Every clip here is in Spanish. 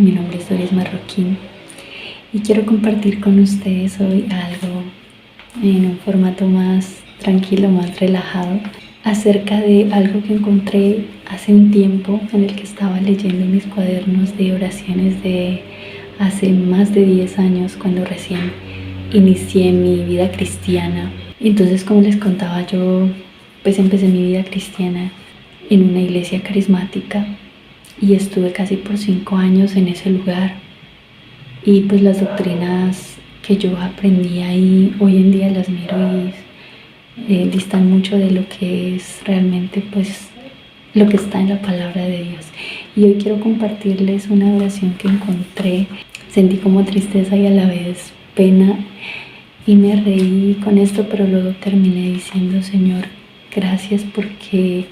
Mi nombre es Doris Marroquín y quiero compartir con ustedes hoy algo en un formato más tranquilo, más relajado, acerca de algo que encontré hace un tiempo en el que estaba leyendo mis cuadernos de oraciones de hace más de 10 años, cuando recién inicié mi vida cristiana. Entonces, como les contaba, yo empecé mi vida cristiana en una iglesia carismática y estuve casi por 5 años en ese lugar, y pues las doctrinas que yo aprendí ahí hoy en día las miro y distan mucho de lo que es realmente lo que está en la palabra de Dios. Y hoy quiero compartirles una oración que encontré. Sentí como tristeza y a la vez pena y me reí con esto, pero luego terminé diciendo: Señor, gracias porque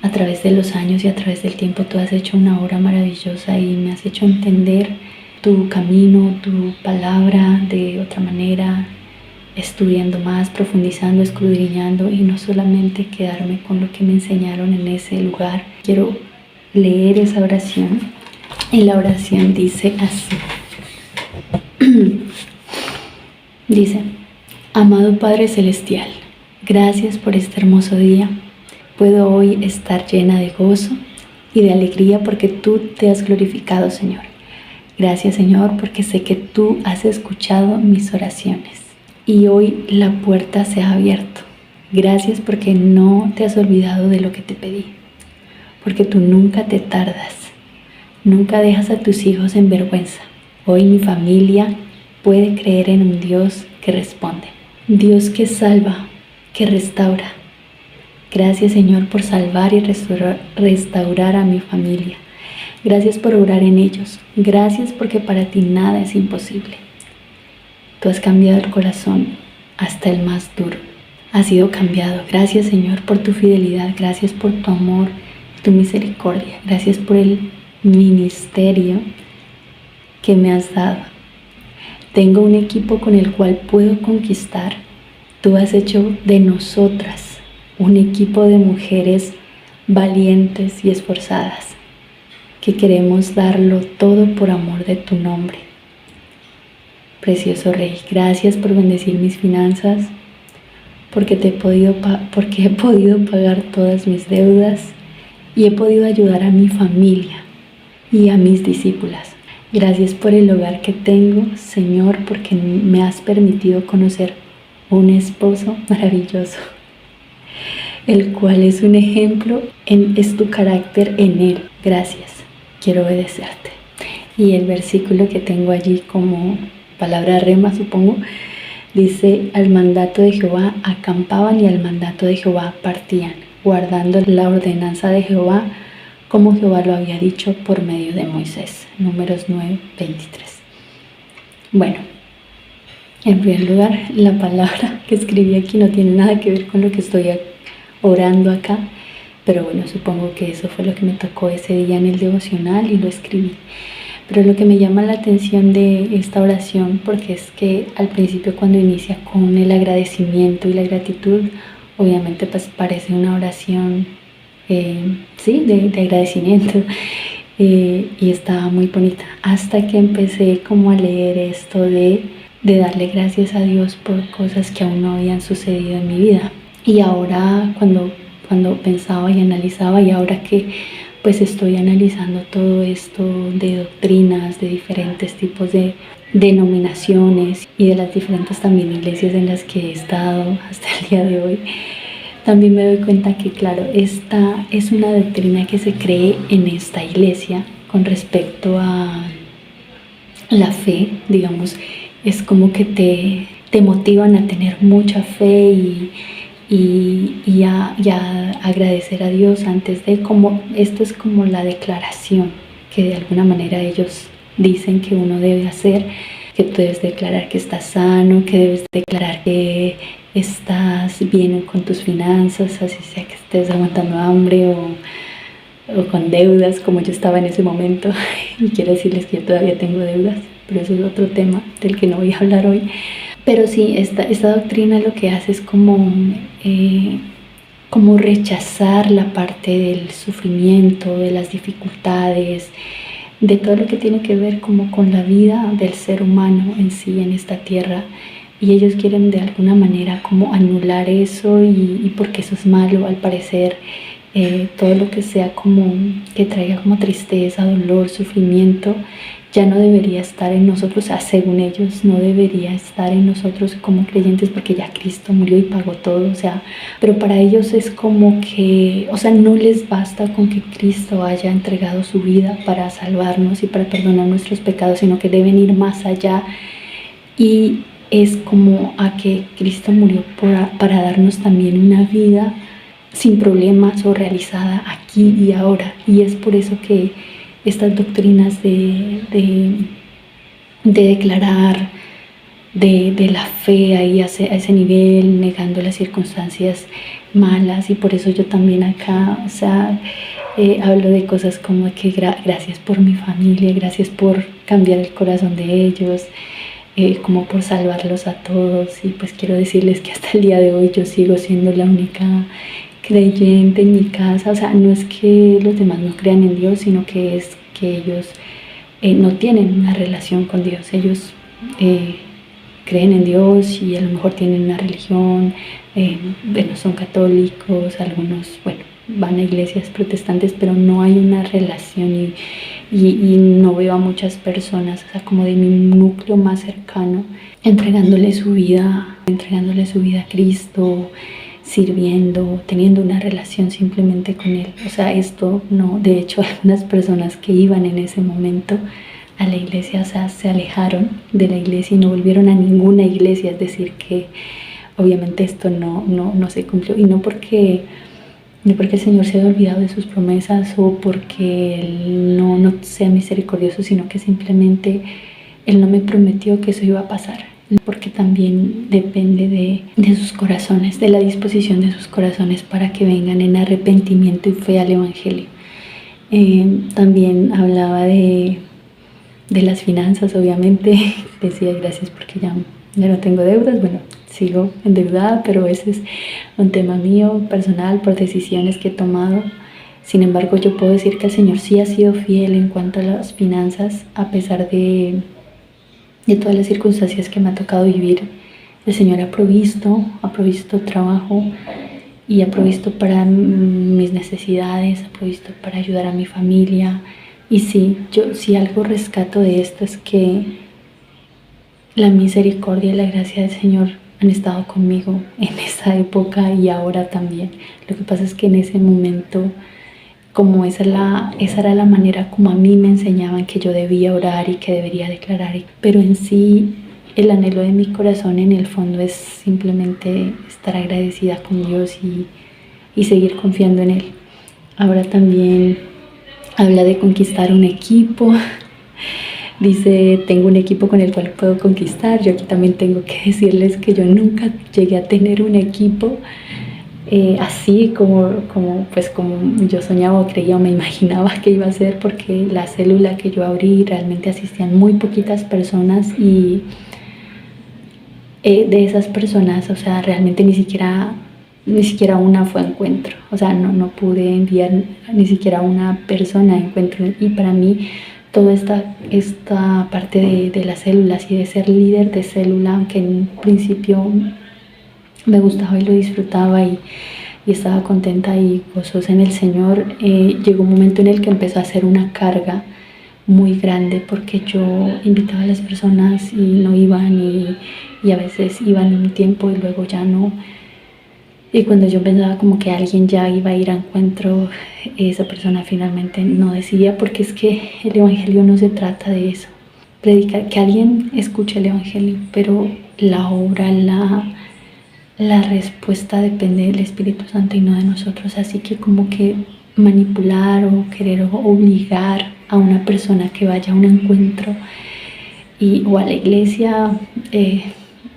a través de los años y a través del tiempo tú has hecho una obra maravillosa y me has hecho entender tu camino, tu palabra de otra manera, estudiando más, profundizando, escudriñando, y no solamente quedarme con lo que me enseñaron en ese lugar. Quiero leer esa oración, y la oración dice así. Dice: Amado Padre Celestial, gracias por este hermoso día. Puedo hoy estar llena de gozo y de alegría porque tú te has glorificado, Señor. Gracias, Señor, porque sé que tú has escuchado mis oraciones y hoy la puerta se ha abierto. Gracias porque no te has olvidado de lo que te pedí, porque tú nunca te tardas, nunca dejas a tus hijos en vergüenza. Hoy mi familia puede creer en un Dios que responde, Dios que salva, que restaura. Gracias, Señor, por salvar y restaurar a mi familia. Gracias por obrar en ellos. Gracias porque para ti nada es imposible. Tú has cambiado el corazón hasta el más duro. Ha sido cambiado. Gracias, Señor, por tu fidelidad. Gracias por tu amor, tu misericordia. Gracias por el ministerio que me has dado. Tengo un equipo con el cual puedo conquistar. Tú has hecho de nosotras un equipo de mujeres valientes y esforzadas, que queremos darlo todo por amor de tu nombre. Precioso Rey, gracias por bendecir mis finanzas, porque he podido pagar todas mis deudas y he podido ayudar a mi familia y a mis discípulas. Gracias por el hogar que tengo, Señor, porque me has permitido conocer un esposo maravilloso, el cual es un ejemplo, es tu carácter en él. Gracias, quiero obedecerte. Y el versículo que tengo allí como palabra rema, supongo, dice: al mandato de Jehová acampaban y al mandato de Jehová partían, guardando la ordenanza de Jehová, como Jehová lo había dicho por medio de Moisés. Números 9:23. Bueno, en primer lugar, la palabra que escribí aquí no tiene nada que ver con lo que estoy orando acá, pero bueno, supongo que eso fue lo que me tocó ese día en el devocional y lo escribí. Pero lo que me llama la atención de esta oración, porque es que al principio, cuando inicia con el agradecimiento y la gratitud, obviamente parece una oración de agradecimiento, y estaba muy bonita, hasta que empecé como a leer esto de darle gracias a Dios por cosas que aún no habían sucedido en mi vida. Y ahora cuando pensaba y analizaba, y ahora que estoy analizando todo esto de doctrinas, de diferentes tipos de denominaciones y de las diferentes también iglesias en las que he estado hasta el día de hoy, también me doy cuenta que, claro, esta es una doctrina que se cree en esta iglesia con respecto a la fe, digamos. Es como que te motivan a tener mucha fe y a agradecer a Dios antes de, como esto es como la declaración que de alguna manera ellos dicen que uno debe hacer, que tú debes declarar que estás sano, que debes declarar que estás bien con tus finanzas, así sea que estés aguantando hambre o con deudas, como yo estaba en ese momento. Y quiero decirles que yo todavía tengo deudas, pero eso es otro tema del que no voy a hablar hoy. Pero sí, esta doctrina lo que hace es como rechazar la parte del sufrimiento, de las dificultades, de todo lo que tiene que ver como con la vida del ser humano en sí en esta tierra. Y ellos quieren de alguna manera como anular eso y porque eso es malo al parecer. Todo lo que sea como que traiga como tristeza, dolor, sufrimiento, ya no debería estar en nosotros, o sea, según ellos no debería estar en nosotros como creyentes porque ya Cristo murió y pagó todo, o sea, pero para ellos es como que, o sea, no les basta con que Cristo haya entregado su vida para salvarnos y para perdonar nuestros pecados, sino que deben ir más allá y es como a que Cristo murió para darnos también una vida sin problemas o realizada aquí y ahora. Y es por eso que estas doctrinas de declarar, de la fe ahí a ese nivel, negando las circunstancias malas, y por eso yo también acá, o sea, hablo de cosas como que gracias por mi familia, gracias por cambiar el corazón de ellos, como por salvarlos a todos. Y pues quiero decirles que hasta el día de hoy yo sigo siendo la única creyente en mi casa. O sea, no es que los demás no crean en Dios, sino que es que ellos no tienen una relación con Dios. Ellos creen en Dios y a lo mejor tienen una religión, bueno, son católicos, algunos, bueno, van a iglesias protestantes, pero no hay una relación y no veo a muchas personas, o sea, como de mi núcleo más cercano, entregándole su vida a Cristo, sirviendo, teniendo una relación simplemente con Él. O sea, esto no, de hecho, algunas personas que iban en ese momento a la iglesia, o sea, se alejaron de la iglesia y no volvieron a ninguna iglesia, es decir, que obviamente esto no se cumplió, y no porque el Señor se haya olvidado de sus promesas o porque Él no sea misericordioso, sino que simplemente Él no me prometió que eso iba a pasar, porque también depende de sus corazones, de la disposición de sus corazones para que vengan en arrepentimiento y fe al Evangelio. También hablaba de las finanzas, obviamente. Decía gracias porque ya no tengo deudas. Bueno, sigo endeudada, pero ese es un tema mío personal por decisiones que he tomado. Sin embargo, yo puedo decir que el Señor sí ha sido fiel en cuanto a las finanzas, a pesar de todas las circunstancias que me ha tocado vivir. El Señor ha provisto trabajo y ha provisto para mis necesidades, ha provisto para ayudar a mi familia. Y sí, yo sí algo rescato de esto es que la misericordia y la gracia del Señor han estado conmigo en esa época y ahora también. Lo que pasa es que en ese momento, como esa era la manera como a mí me enseñaban que yo debía orar y que debería declarar, pero en sí el anhelo de mi corazón en el fondo es simplemente estar agradecida con Dios y seguir confiando en Él. Ahora también habla de conquistar un equipo. Dice, tengo un equipo con el cual puedo conquistar. Yo aquí también tengo que decirles que yo nunca llegué a tener un equipo así como yo soñaba o creía o me imaginaba que iba a ser, porque la célula que yo abrí realmente asistían muy poquitas personas y de esas personas, o sea, realmente ni siquiera una fue a encuentro. O sea, no pude enviar ni siquiera una persona a encuentro. Y para mí toda esta parte de las células y de ser líder de célula, aunque en un principio me gustaba y lo disfrutaba y estaba contenta y gozosa en el Señor, llegó un momento en el que empezó a ser una carga muy grande, porque yo invitaba a las personas y no iban, y a veces iban un tiempo y luego ya no. Y cuando yo pensaba como que alguien ya iba a ir a encuentro, esa persona finalmente no decidía, porque es que el Evangelio no se trata de eso. Predicar, que alguien escuche el Evangelio, pero la obra, la respuesta depende del Espíritu Santo y no de nosotros. Así que como que manipular o querer obligar a una persona que vaya a un encuentro o a la iglesia,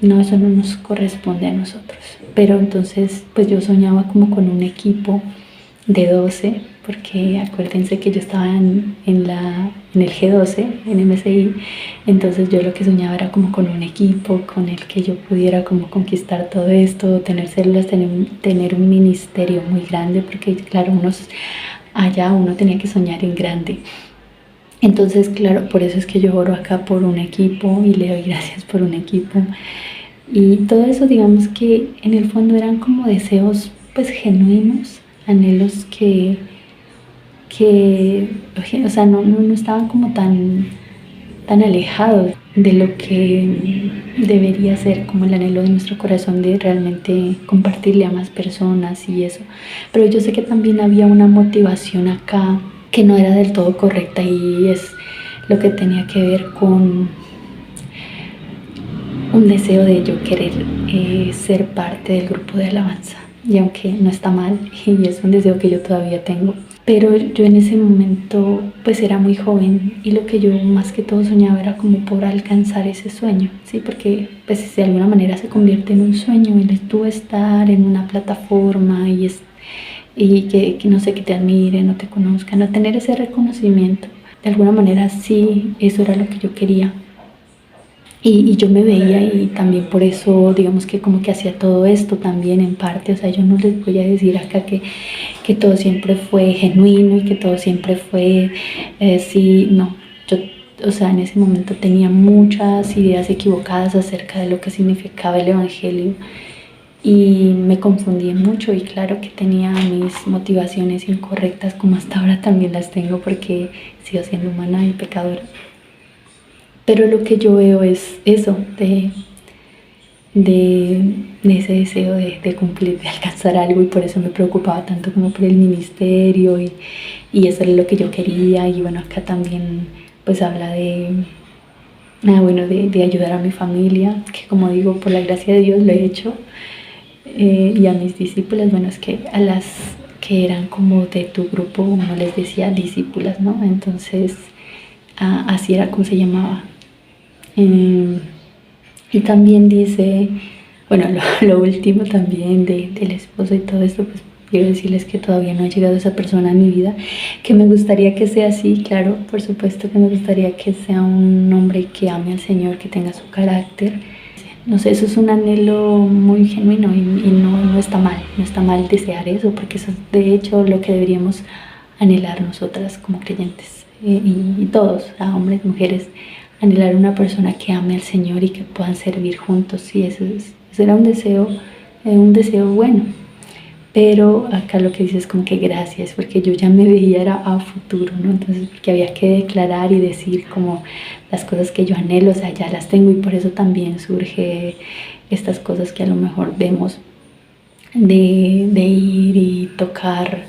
no, eso no nos corresponde a nosotros. Pero entonces pues yo soñaba como con un equipo de 12, porque acuérdense que yo estaba en el G12, en MSI. Entonces yo lo que soñaba era como con un equipo con el que yo pudiera como conquistar todo esto, tener células, tener un ministerio muy grande, porque claro, uno tenía que soñar en grande. Entonces, claro, por eso es que yo oro acá por un equipo y le doy gracias por un equipo. Y todo eso, digamos que en el fondo eran como deseos pues genuinos, anhelos o sea, no estaban como tan alejados de lo que debería ser como el anhelo de nuestro corazón de realmente compartirle a más personas y eso. Pero yo sé que también había una motivación acá que no era del todo correcta, y es lo que tenía que ver con un deseo de yo querer ser parte del grupo de alabanza. Y aunque no está mal, y es un deseo que yo todavía tengo, pero yo en ese momento pues era muy joven, y lo que yo más que todo soñaba era como por alcanzar ese sueño, ¿sí? Porque pues de alguna manera se convierte en un sueño el tú estar en una plataforma y que no sé, que te admiren o te conozcan, o tener ese reconocimiento. De alguna manera sí, eso era lo que yo quería. Y yo me veía, y también por eso digamos que como que hacía todo esto también en parte. O sea, yo no les voy a decir acá que todo siempre fue genuino y que todo siempre fue, sí, no. Yo, o sea, en ese momento tenía muchas ideas equivocadas acerca de lo que significaba el Evangelio, y me confundí mucho, y claro que tenía mis motivaciones incorrectas, como hasta ahora también las tengo, porque sigo siendo humana y pecadora. Pero lo que yo veo es eso, de ese deseo de cumplir, de alcanzar algo, y por eso me preocupaba tanto como por el ministerio, y eso era lo que yo quería. Y bueno, acá también pues habla de ayudar a mi familia, que como digo, por la gracia de Dios lo he hecho, y a mis discípulas. Bueno, es que a las que eran como de tu grupo uno les decía discípulas, ¿no? Entonces así era como se llamaba. Y también dice, bueno, lo último también del esposo y todo esto, pues quiero decirles que todavía no ha llegado esa persona a mi vida, que me gustaría que sea así. Claro, por supuesto que me gustaría que sea un hombre que ame al Señor, que tenga su carácter. No sé, eso es un anhelo muy genuino, y no está mal, no está mal desear eso, porque eso es de hecho lo que deberíamos anhelar nosotras como creyentes, y todos, a hombres, mujeres, anhelar una persona que ame al Señor y que puedan servir juntos. Y eso era un deseo bueno. Pero acá lo que dice es como que gracias, porque yo ya me veía era a futuro, ¿no? Entonces, porque había que declarar y decir como las cosas que yo anhelo, o sea, ya las tengo. Y por eso también surge estas cosas que a lo mejor vemos de ir y tocar,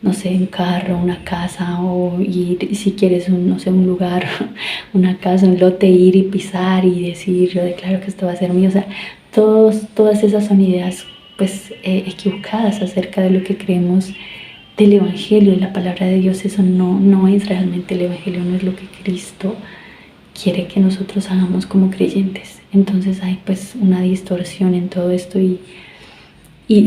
no sé, un carro, una casa, o ir, si quieres, no sé, un lugar, una casa, un lote, ir y pisar y decir, yo declaro que esto va a ser mío. O sea, todas esas son ideas pues equivocadas acerca de lo que creemos del Evangelio y la palabra de Dios. Eso no es realmente el Evangelio, no es lo que Cristo quiere que nosotros hagamos como creyentes. Entonces hay pues una distorsión en todo esto, y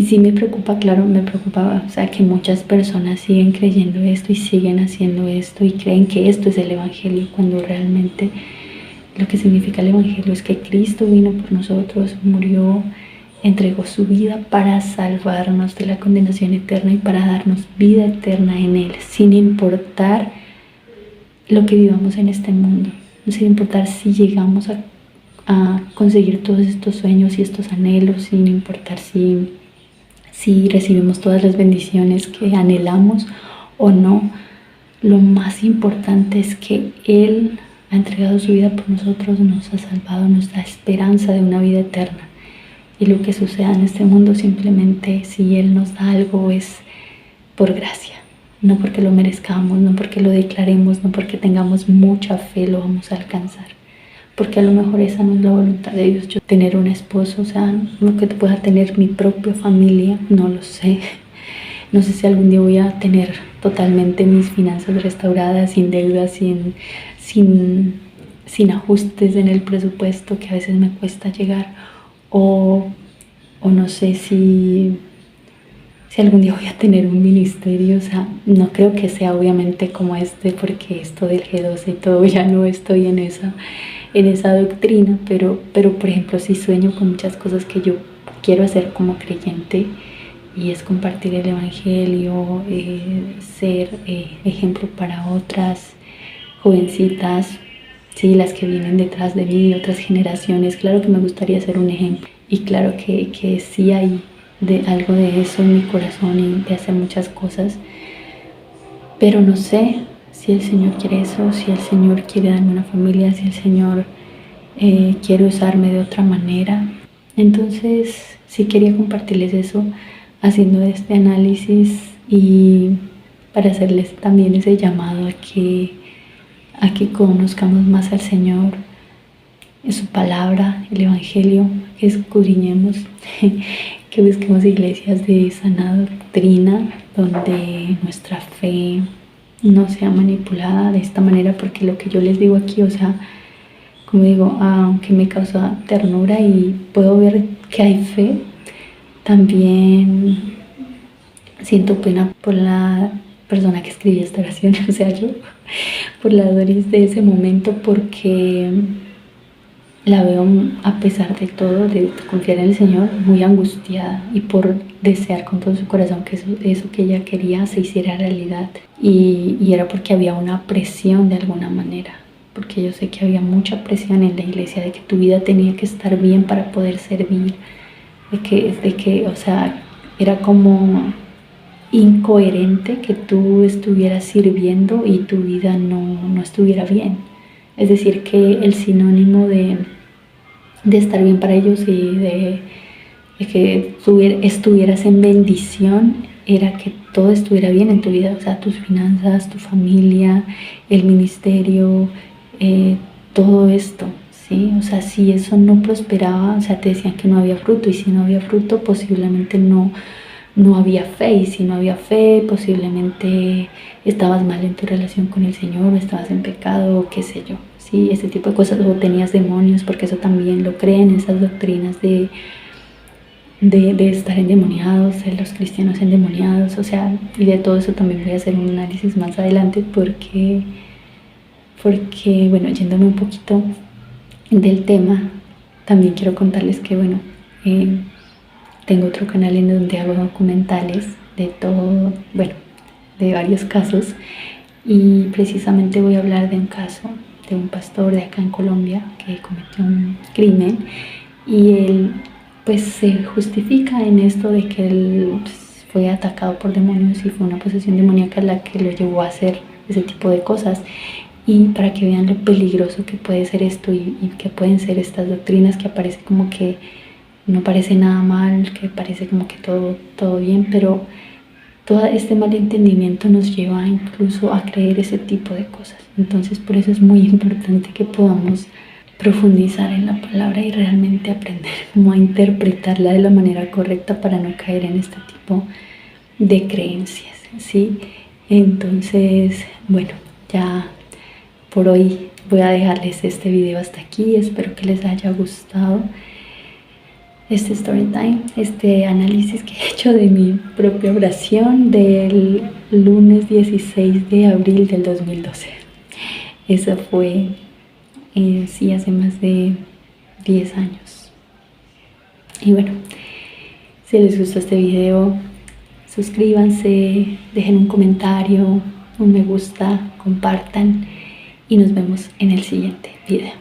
sí me preocupa, claro, me preocupaba, o sea, que muchas personas siguen creyendo esto y siguen haciendo esto y creen que esto es el Evangelio, cuando realmente lo que significa el Evangelio es que Cristo vino por nosotros, murió, entregó su vida para salvarnos de la condenación eterna y para darnos vida eterna en Él, sin importar lo que vivamos en este mundo, sin importar si llegamos a conseguir todos estos sueños y estos anhelos, sin importar si recibimos todas las bendiciones que anhelamos o no. Lo más importante es que Él ha entregado su vida por nosotros, nos ha salvado, nos da esperanza de una vida eterna. Y lo que suceda en este mundo, simplemente si Él nos da algo, es por gracia. No porque lo merezcamos, no porque lo declaremos, no porque tengamos mucha fe lo vamos a alcanzar. Porque a lo mejor esa no es la voluntad de Dios. Yo tener un esposo, o sea, no que pueda tener mi propia familia, no lo sé. No sé si algún día voy a tener totalmente mis finanzas restauradas, sin deudas, sin ajustes en el presupuesto, que a veces me cuesta llegar. O no sé si algún día voy a tener un ministerio. O sea, no creo que sea obviamente como porque esto del G12 y todo, ya no estoy en esa doctrina, pero por ejemplo sí sueño con muchas cosas que yo quiero hacer como creyente, y es compartir el Evangelio, ser ejemplo para otras, jovencitas, sí, las que vienen detrás de mí, otras generaciones. Claro que me gustaría ser un ejemplo y claro que sí hay algo de eso en mi corazón y de hacer muchas cosas, pero no sé si el Señor quiere eso, si el Señor quiere darme una familia, si el Señor quiere usarme de otra manera. Entonces sí quería compartirles eso, haciendo este análisis y para hacerles también ese llamado a que conozcamos más al Señor, en su palabra, el Evangelio, que escudriñemos, que busquemos iglesias de sana doctrina, donde nuestra fe no sea manipulada de esta manera, porque lo que yo les digo aquí, o sea, como digo, aunque me causa ternura y puedo ver que hay fe, también siento pena por la persona que escribió esta oración, o sea, yo, por la Doris de ese momento, porque la veo, a pesar de todo, de confiar en el Señor, muy angustiada y por desear con todo su corazón que eso que ella quería se hiciera realidad. Y era porque había una presión de alguna manera, porque yo sé que había mucha presión en la iglesia de que tu vida tenía que estar bien para poder servir, de que o sea, era como incoherente que tú estuvieras sirviendo y tu vida no estuviera bien. Es decir, que el sinónimo de estar bien para ellos y de que estuvieras en bendición era que todo estuviera bien en tu vida, o sea, tus finanzas, tu familia, el ministerio, todo esto, ¿sí? O sea, si eso no prosperaba, o sea, te decían que no había fruto, y si no había fruto, posiblemente no había fe, y si no había fe, posiblemente estabas mal en tu relación con el Señor, o estabas en pecado, o qué sé yo, ¿sí? Este tipo de cosas, o tenías demonios, porque eso también lo creen, esas doctrinas de estar endemoniados, de los cristianos endemoniados, o sea, y de todo eso también voy a hacer un análisis más adelante, porque bueno, yéndome un poquito del tema, también quiero contarles que, bueno, tengo otro canal en donde hago documentales de todo, bueno, de varios casos, y precisamente voy a hablar de un caso de un pastor de acá en Colombia que cometió un crimen, y él pues se justifica en esto de que él fue atacado por demonios y fue una posesión demoníaca la que lo llevó a hacer ese tipo de cosas. Y para que vean lo peligroso que puede ser esto y que pueden ser estas doctrinas, que aparece como que no parece nada mal, que parece como que todo bien, pero todo este malentendimiento nos lleva incluso a creer ese tipo de cosas. Entonces por eso es muy importante que podamos profundizar en la palabra y realmente aprender cómo a interpretarla de la manera correcta para no caer en este tipo de creencias, ¿sí? Entonces, bueno, ya por hoy voy a dejarles este video hasta aquí. Espero que les haya gustado este story time, este análisis que he hecho de mi propia oración del lunes 16 de abril del 2012. Eso fue, sí, hace más de 10 años. Y bueno, si les gustó este video, suscríbanse, dejen un comentario, un me gusta, compartan y nos vemos en el siguiente video.